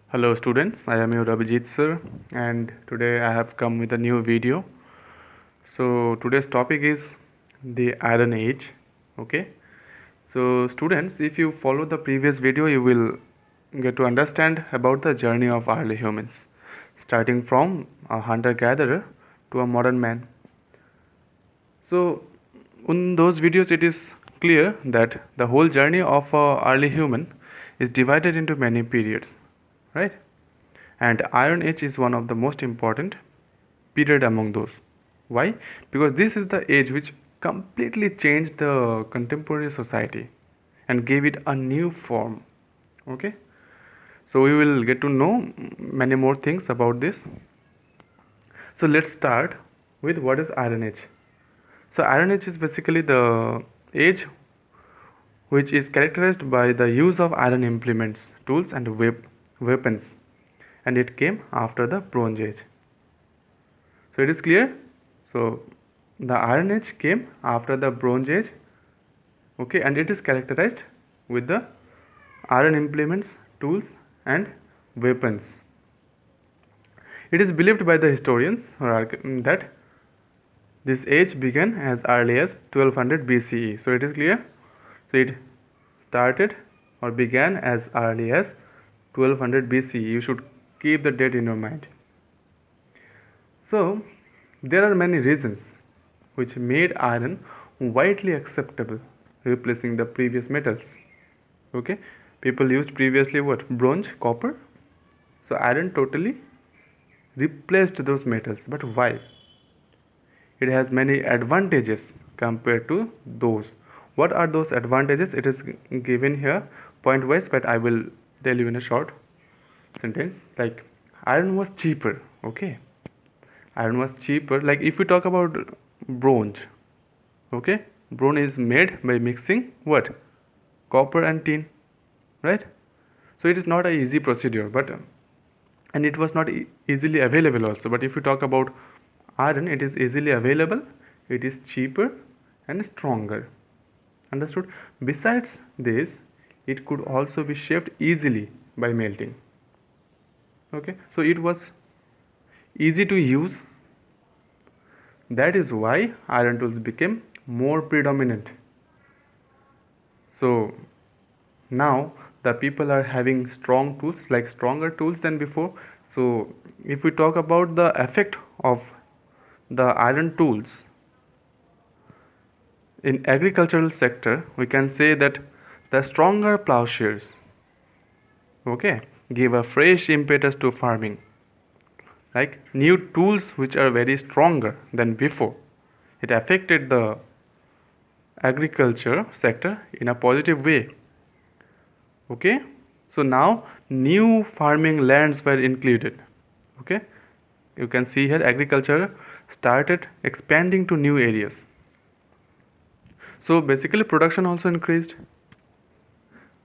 Hello students, I am your Abhijit sir and today I have come with a new video. So today's topic is the Iron Age. Okay. So students, if you follow the previous video, you will get to understand about the journey of early humans, starting from a hunter-gatherer to a modern man. So in those videos it is clear that the whole journey of a early human is divided into many periods, right? And Iron Age is one of the most important period among those. Why? Because this is the age which completely changed the contemporary society and gave it a new form. Okay, so we will get to know many more things about this. So let's start with what is Iron Age. So Iron Age is basically the age which is characterized by the use of iron implements, tools, and weapons, and it came after the Bronze Age. So it is clear. So the Iron Age came after the Bronze Age, okay, and it is characterized with the iron implements, tools, and weapons. It is believed by the historians that this age began as early as 1200 BCE. So it is clear. So it started or began as early as 1200 BCE. You should keep the date in your mind. So there are many reasons which made iron widely acceptable, replacing the previous metals. Okay, people used previously what? Bronze, copper. So iron totally replaced those metals. But why? It has many advantages compared to those. What are those advantages? It is given here point wise, but I will tell you in a short sentence. Like iron was cheaper. Okay, iron was cheaper. Like if we talk about bronze, okay, bronze is made by mixing what? Copper and tin, right? So it is not a easy procedure, but and it was not easily available also. But if you talk about iron, it is easily available, it is cheaper and stronger. Understood? Besides this, it could also be shaped easily by melting. Okay, so it was easy to use. That is why iron tools became more predominant. So now the people are having strong tools, like stronger tools than before. So if we talk about the effect of the iron tools in agricultural sector, we can say that the stronger plowshares, okay, give a fresh impetus to farming, like new tools which are very stronger than before. It affected the agriculture sector in a positive way. Okay, so now new farming lands were included. Okay, you can see here agriculture started expanding to new areas. So basically production also increased.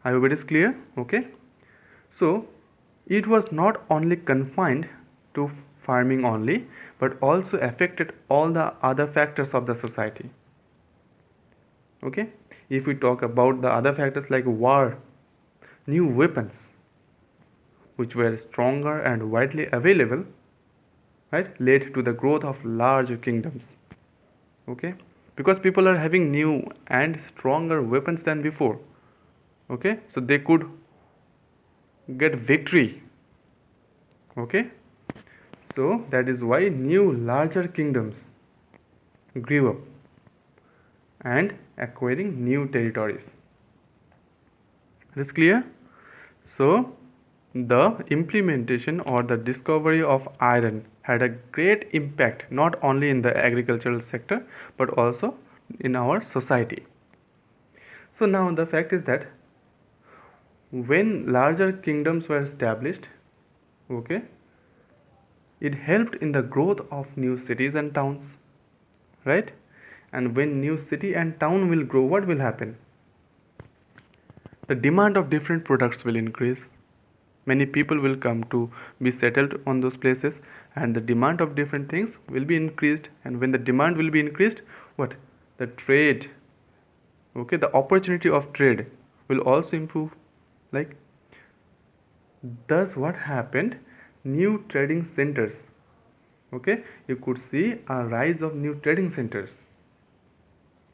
I hope it is clear. Okay, so it was not only confined to farming only, but also affected all the other factors of the society. Okay, if we talk about the other factors like war, new weapons which were stronger and widely available, right, led to the growth of large kingdoms. Okay, because people are having new and stronger weapons than before. Okay, so they could get victory. Okay, so that is why new larger kingdoms grew up and acquiring new territories. It is clear? So the implementation or the discovery of iron had a great impact not only in the agricultural sector but also in our society. So now the fact is that when larger kingdoms were established, okay, it helped in the growth of new cities and towns, right? And when new city and town will grow, what will happen? The demand of different products will increase. Many people will come to be settled on those places, and the demand of different things will be increased. And when the demand will be increased, what? The trade, okay, the opportunity of trade will also improve. Like Thus what happened, new trading centers, okay, you could see a rise of new trading centers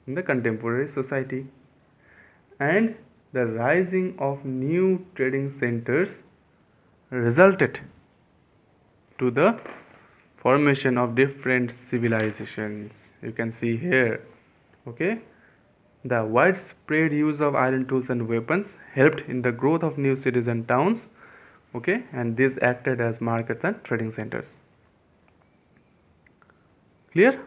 in the contemporary society, and the rising of new trading centers resulted to the formation of different civilizations. You can see here, okay, the widespread use of iron tools and weapons helped in the growth of new cities and towns, okay, and these acted as markets and trading centers. Clear?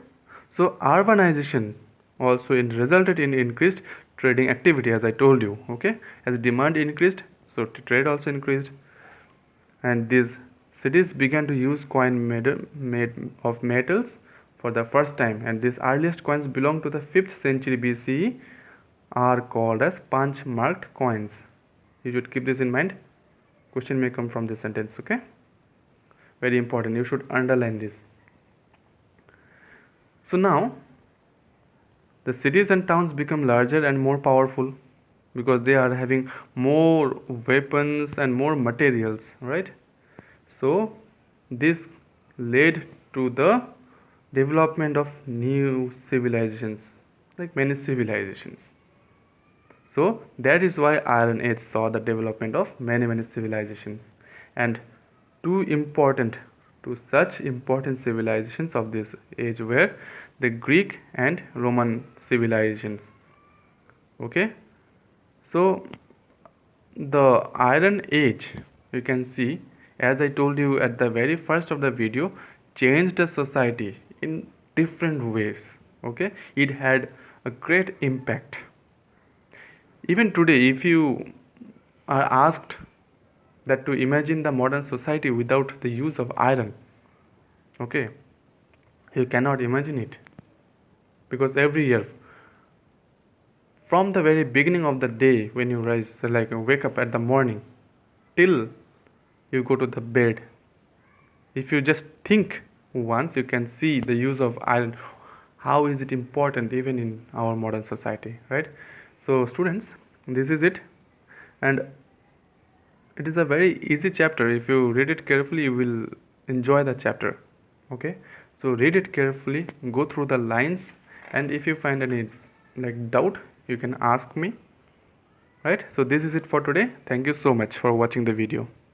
So urbanization also resulted in increased trading activity, as I told you, okay, as demand increased, so trade also increased, and these cities began to use coin made of metals for the first time, and these earliest coins belong to the 5th century BCE, are called as punch marked coins. You should keep this in mind. Question may come from this sentence, okay? Very important, you should underline this. So now the cities and towns become larger and more powerful because they are having more weapons and more materials, right? So this led to the development of new civilizations, like many civilizations. So that is why Iron Age saw the development of many civilizations, and two important to such important civilizations of this age were the Greek and Roman civilizations. Okay, so the Iron Age, you can see, as I told you at the very first of the video, changed the society in different ways. Okay, it had a great impact. Even today, if you are asked that to imagine the modern society without the use of iron, okay, you cannot imagine it, because every year, from the very beginning of the day when you rise, like you wake up at the morning, till you go to the bed, if you just think once, you can see the use of iron, how is it important even in our modern society, right? So students, this is it, and it is a very easy chapter. If you read it carefully, you will enjoy the chapter, okay? So read it carefully, go through the lines, and if you find any like doubt, you can ask me, right? So this is it for today. Thank you so much for watching the video.